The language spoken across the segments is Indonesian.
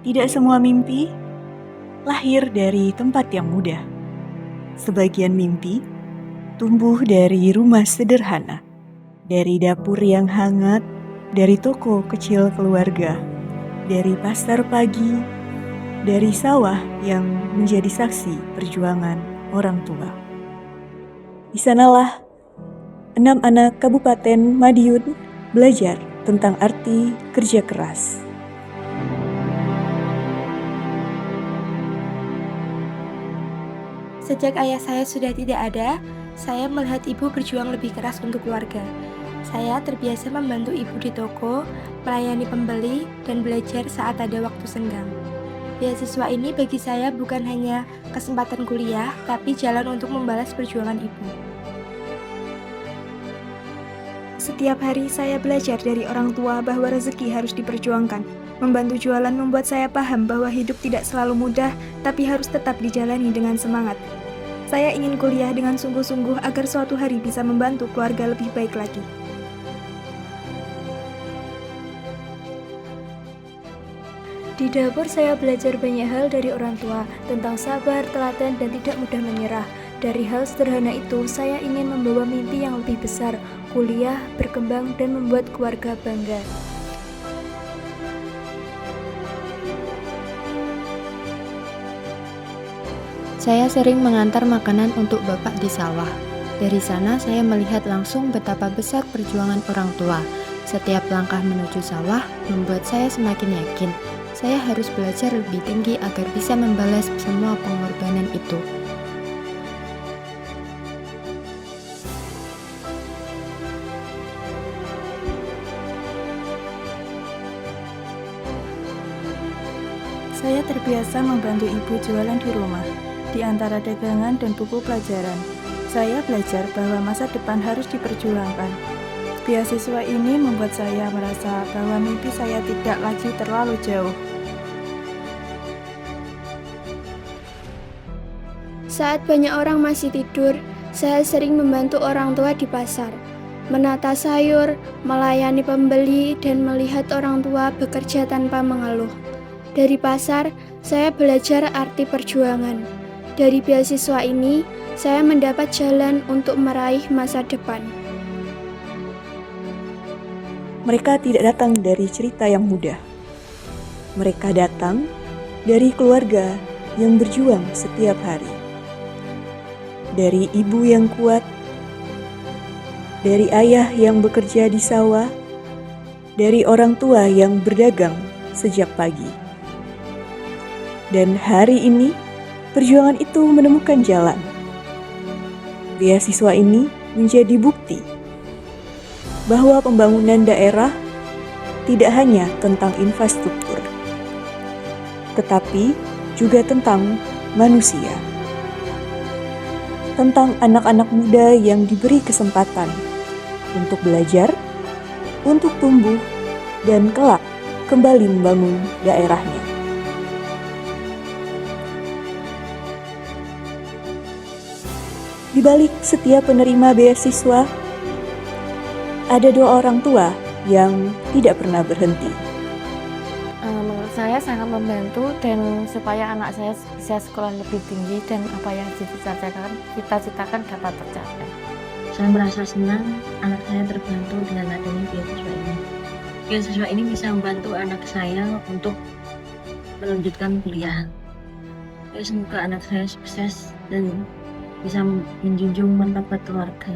Tidak semua mimpi lahir dari tempat yang mudah. Sebagian mimpi tumbuh dari rumah sederhana, dari dapur yang hangat, dari toko kecil keluarga, dari pasar pagi, dari sawah yang menjadi saksi perjuangan orang tua. Di sanalah 6 anak Kabupaten Madiun belajar tentang arti kerja keras. Sejak ayah saya sudah tidak ada, saya melihat ibu berjuang lebih keras untuk keluarga. Saya terbiasa membantu ibu di toko, melayani pembeli, dan belajar saat ada waktu senggang. Beasiswa ini bagi saya bukan hanya kesempatan kuliah, tapi jalan untuk membalas perjuangan ibu. Setiap hari saya belajar dari orang tua bahwa rezeki harus diperjuangkan. Membantu jualan membuat saya paham bahwa hidup tidak selalu mudah, tapi harus tetap dijalani dengan semangat. Saya ingin kuliah dengan sungguh-sungguh agar suatu hari bisa membantu keluarga lebih baik lagi. Di dapur saya belajar banyak hal dari orang tua, tentang sabar, telaten, dan tidak mudah menyerah. Dari hal sederhana itu, saya ingin membawa mimpi yang lebih besar, kuliah, berkembang, dan membuat keluarga bangga. Saya sering mengantar makanan untuk bapak di sawah. Dari sana saya melihat langsung betapa besar perjuangan orang tua. Setiap langkah menuju sawah membuat saya semakin yakin saya harus belajar lebih tinggi agar bisa membalas semua pengorbanan itu. Saya terbiasa membantu ibu jualan di rumah, di antara dagangan dan buku pelajaran. Saya belajar bahwa masa depan harus diperjuangkan. Beasiswa ini membuat saya merasa bahwa mimpi saya tidak lagi terlalu jauh. Saat banyak orang masih tidur, saya sering membantu orang tua di pasar, menata sayur, melayani pembeli, dan melihat orang tua bekerja tanpa mengeluh. Dari pasar, saya belajar arti perjuangan. Dari beasiswa ini, saya mendapat jalan untuk meraih masa depan. Mereka tidak datang dari cerita yang mudah. Mereka datang dari keluarga yang berjuang setiap hari. Dari ibu yang kuat, dari ayah yang bekerja di sawah, dari orang tua yang berdagang sejak pagi. Dan hari ini, perjuangan itu menemukan jalan. Beasiswa ini menjadi bukti bahwa pembangunan daerah tidak hanya tentang infrastruktur, tetapi juga tentang manusia. Tentang anak-anak muda yang diberi kesempatan untuk belajar, untuk tumbuh, dan kelak kembali membangun daerahnya. Di balik setiap penerima beasiswa, ada 2 orang tua yang tidak pernah berhenti. Menurut saya sangat membantu dan supaya anak saya bisa sekolah lebih tinggi dan apa yang cita-citakan dapat tercapai. Saya merasa senang anak saya terbantu dengan adanya beasiswa ini. Beasiswa ini bisa membantu anak saya untuk melanjutkan kuliah. Semoga anak saya sukses dan bisa menjunjung martabat keluarga.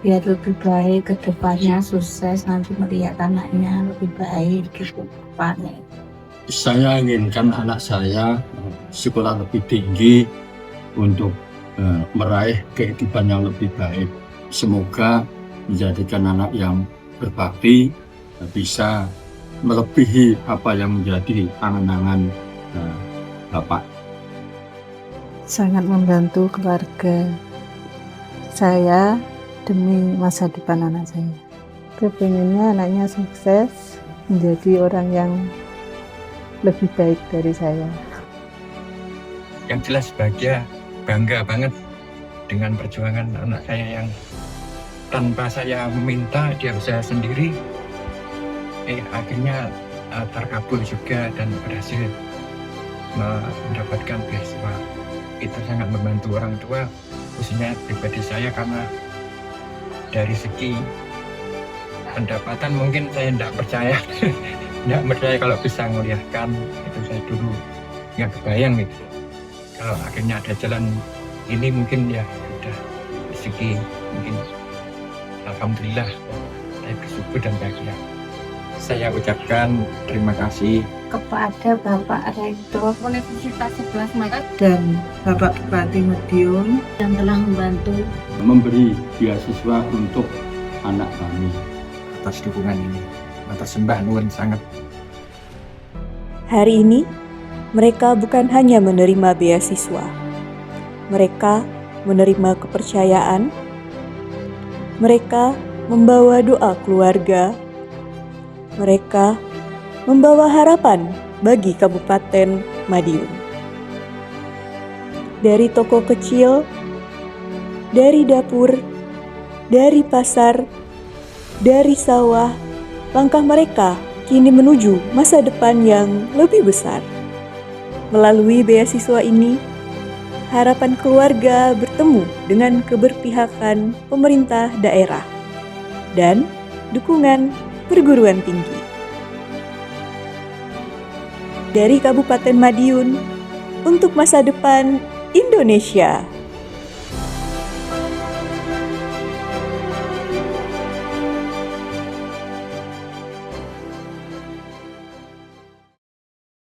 Biar lebih baik ke depannya, sukses, nanti melihat anaknya lebih baik ke depannya. Saya inginkan anak saya sekolah lebih tinggi untuk meraih kehidupan yang lebih baik. Semoga menjadikan anak yang berbakti, bisa melebihi apa yang menjadi angan-angan Bapak. Sangat membantu keluarga saya demi masa depan anak saya. Kepinginnya anaknya sukses, menjadi orang yang lebih baik dari saya. Yang jelas bahagia, bangga banget dengan perjuangan anak saya yang tanpa saya minta dia usaha sendiri, akhirnya terkabul juga dan berhasil. mendapatkan beasiswa. Itu sangat membantu orang tua, khususnya pribadi saya, karena dari segi pendapatan mungkin saya tidak percaya tidak percaya kalau bisa nguliahkan. Itu saya dulu nggak kebayang gitu. Kalau akhirnya ada jalan ini mungkin ya sudah dari segi mungkin alhamdulillah saya bersyukur dan bahagia. Saya ucapkan terima kasih kepada Bapak Rektor Universitas 11 Makassar dan Bapak Bupati Madiun yang telah membantu memberi beasiswa untuk anak kami. atas dukungan ini. Atas sembah nuwun sangat. Hari ini, mereka bukan hanya menerima beasiswa. Mereka menerima kepercayaan. Mereka membawa doa keluarga. Mereka membawa harapan bagi Kabupaten Madiun. Dari toko kecil, dari dapur, dari pasar, dari sawah, langkah mereka kini menuju masa depan yang lebih besar. Melalui beasiswa ini, harapan keluarga bertemu dengan keberpihakan pemerintah daerah dan dukungan perguruan tinggi. Dari Kabupaten Madiun untuk masa depan Indonesia.